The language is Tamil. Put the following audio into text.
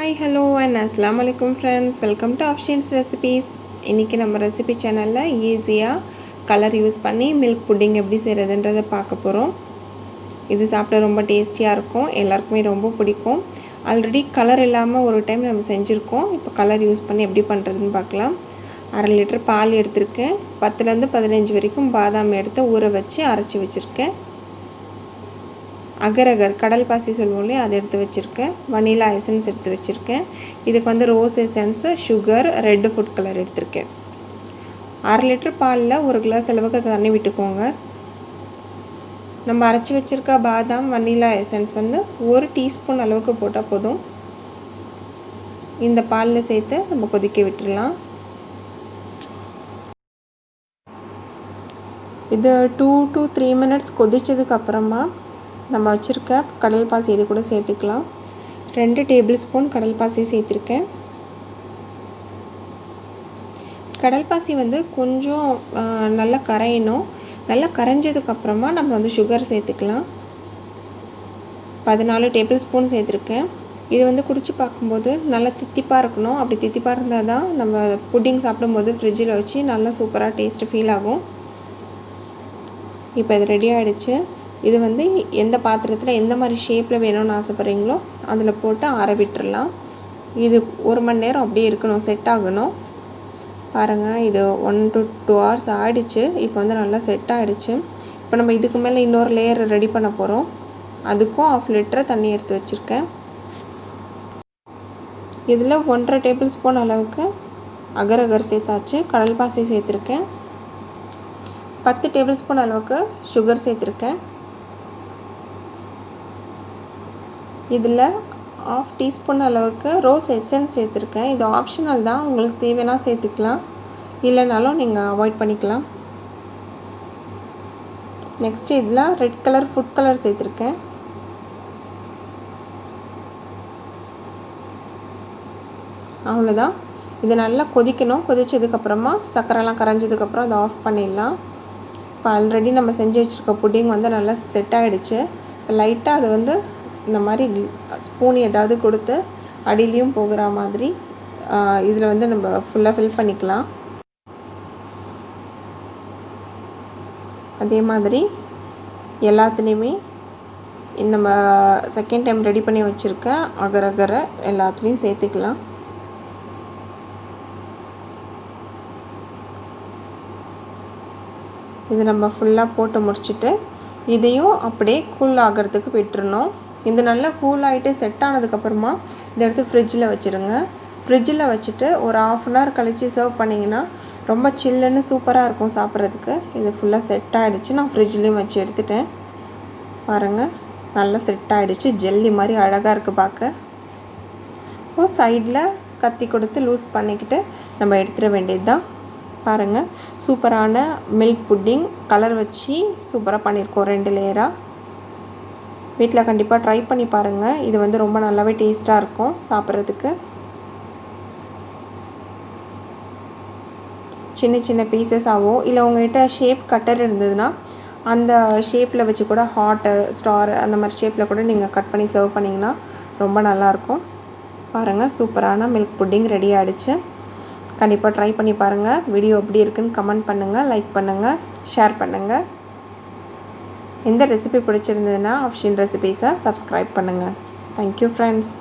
Hi, hello and assalamu alaikum friends. Welcome to Afsheen's recipes. இன்னைக்கு நம்ம ரெசிபி சேனல்ல ஈஸியா கலர் யூஸ் பண்ணி மில்க் புட்டிங் எப்படி செய்யறதுன்றதை பார்க்க போறோம். இது சாப்பிட ரொம்ப டேஸ்டியா இருக்கும். எல்லாருக்குமே ரொம்ப பிடிக்கும். ஆல்ரெடி கலர் இல்லாம ஒரு டைம் நம்ம செஞ்சிருக்கோம். இப்போ கலர் யூஸ் பண்ணி எப்படி பண்றதுன்னு பார்க்கலாம். 1/2 லிட்டர் பால் எடுத்துர்க்கேன். 10 ல இருந்து 15 வரைக்கும் பாதாம் எடுத்து ஊற வச்சு அரைச்சு வச்சிருக்கேன். Agar கடல் பாசி சொல்லுவோம்ல அதை எடுத்து வச்சிருக்கேன். வனிலா எசன்ஸ் எடுத்து வச்சிருக்கேன். இதுக்கு வந்து rose essence, sugar, red food colour எடுத்துர்க்கேன். 1/2 லிட்டர் பால்ல 1 கிளாஸ் அளவுக்கு தண்ணி விட்டுக்கோங்க. நம்ம அரைச்சு வச்சிருக்க பாதாம், வனிலா எசன்ஸ் வந்து 1 டீஸ்பூன் அளவுக்கு போட்டா போதும். இந்த பால்ல சேர்த்து நம்ம கொதிக்க விட்டுறலாம். இது 2 to 3 minutes கொதிச்சதுக்கு அப்புறமா நம்ம வச்சிருக்க கடல் பாசி இது கூட சேர்த்துக்கலாம். 2 டேபிள் ஸ்பூன் கடல் பாசி சேர்த்திருக்கேன். கடல் பாசி வந்து கொஞ்சம் நல்லா கரையணும். நல்லா கரைஞ்சதுக்கு அப்புறமா நம்ம வந்து சுகர் சேர்த்துக்கலாம். 14 டேபிள் ஸ்பூன் சேர்த்திருக்கேன். இது வந்து குடிச்சு பார்க்கும்போது நல்லா தித்திப்பா இருக்கணும். அப்படி தித்திப்பா இருந்தா தான் நம்ம புட்டிங் சாப்பிடும்போது ஃப்ரிட்ஜில் வச்சு நல்லா சூப்பரா டேஸ்ட் ஃபீல் ஆகும். இப்போ இது ரெடி ஆயிடுச்சு. இது வந்து எந்த பாத்திரத்துல எந்த மாதிரி ஷேப்ல வேணும்னு ஆசைப்படுறீங்களோ அதுல போட்டு ஆற விட்டுறலாம். இது 1 மணி நேரம் அப்படியே இருக்கணும், செட் ஆகணும். பாருங்க இது 1 to 2 hours ஆயிடுச்சு. இப்போ வந்து நல்லா செட் ஆயிடுச்சு. இப்போ நம்ம இதுக்கு மேல இன்னொரு லேயர் ரெடி பண்ண போறோம். அதுக்கும் 1/2 லிட்டர் தண்ணி எடுத்து வச்சிருக்கேன். இதுல 1.5 டேபிள் ஸ்பூன் அளவுக்கு அகர் சேர்த்தாச்சு. கடல் பாசி சேர்த்திருக்கேன். 10 டேபிள் ஸ்பூன் அளவுக்கு சுகர் சேர்த்திருக்கேன். இதில் 1/2 டீஸ்பூன் அளவுக்கு ரோஸ் எசன்ஸ் சேர்த்துருக்கேன். இது ஆப்ஷனல் தான், உங்களுக்கு தேவைன்னா சேர்த்துக்கலாம், இல்லைனாலும் நீங்கள் அவாய்ட் பண்ணிக்கலாம். நெக்ஸ்ட் இதில் ரெட் கலர் ஃபுட் கலர் சேர்த்துருக்கேன். அவ்வளோதான். இது நல்லா கொதிக்கணும். கொதிச்சதுக்கப்புறமா சர்க்கரைலாம் கரைஞ்சதுக்கப்புறம் அதை ஆஃப் பண்ணிடலாம். இப்போ ஆல்ரெடி நம்ம செஞ்சு வச்சுருக்க புட்டிங் வந்து நல்லா செட் ஆகிடுச்சு. இப்போ லைட்டாக அதை வந்து இந்த மாதிரி ஸ்பூன் ஏதாவது கொடுத்து அடியிலையும் போகிற மாதிரி இதில் வந்து நம்ம ஃபுல்லாக ஃபில் பண்ணிக்கலாம். அதே மாதிரி எல்லாத்துலேயுமே நம்ம செகண்ட் டைம் ரெடி பண்ணி வச்சுருக்க அகரை எல்லாத்துலேயும் சேர்த்துக்கலாம். இது நம்ம ஃபுல்லாக போட்டு முடிச்சுட்டு இதையும் அப்படியே கூல் ஆகிறதுக்கு விட்டுறணும். இது நல்லா கூல் ஆகிட்டு செட் ஆனதுக்கப்புறமா இதை எடுத்து ஃப்ரிட்ஜில் வச்சுருங்க. ஃப்ரிட்ஜில் வச்சுட்டு ஒரு 1/2 அன் ஹவர் கழித்து சர்வ் பண்ணிங்கன்னா ரொம்ப சில்லுன்னு சூப்பராக இருக்கும் சாப்பிட்றதுக்கு. இது ஃபுல்லாக செட் ஆகிடுச்சு. நான் ஃப்ரிட்ஜ்லேயும் வச்சு எடுத்துட்டேன். பாருங்கள் நல்லா செட் ஆகிடுச்சு. ஜெல்லி மாதிரி அழகாக இருக்குது பார்க்க. இப்போது சைடில் கத்தி கொடுத்து லூஸ் பண்ணிக்கிட்டு நம்ம எடுத்துட வேண்டியது தான். பாருங்கள் சூப்பரான மில்க் புட்டிங் கலர் வச்சு சூப்பராக பண்ணியிருக்கோம் 2 லேயராக. வீட்டில் கண்டிப்பாக ட்ரை பண்ணி பாருங்கள். இது வந்து ரொம்ப நல்லாவே டேஸ்ட்டாக இருக்கும் சாப்பிட்றதுக்கு. சின்ன சின்ன பீசஸ் ஆகும். இல்லை உங்கள்கிட்ட ஷேப் கட்டர் இருந்ததுன்னா அந்த ஷேப்பில் வச்சு கூட ஹார்ட்டு, ஸ்டார் அந்த மாதிரி ஷேப்பில் கூட நீங்கள் கட் பண்ணி சர்வ் பண்ணிங்கன்னா ரொம்ப நல்லாயிருக்கும். பாருங்கள் சூப்பரான மில்க் புட்டிங் ரெடி ஆகிடுச்சு. கண்டிப்பாக ட்ரை பண்ணி பாருங்கள். வீடியோ எப்படி இருக்குன்னு கமெண்ட் பண்ணுங்கள், லைக் பண்ணுங்கள், ஷேர் பண்ணுங்கள். இந்த ரெசிபி பிடிச்சிருந்ததுன்னா ஆப்ஷன் ரெசிபீஸை சப்ஸ்கிரைப் பண்ணுங்கள். Thank you friends.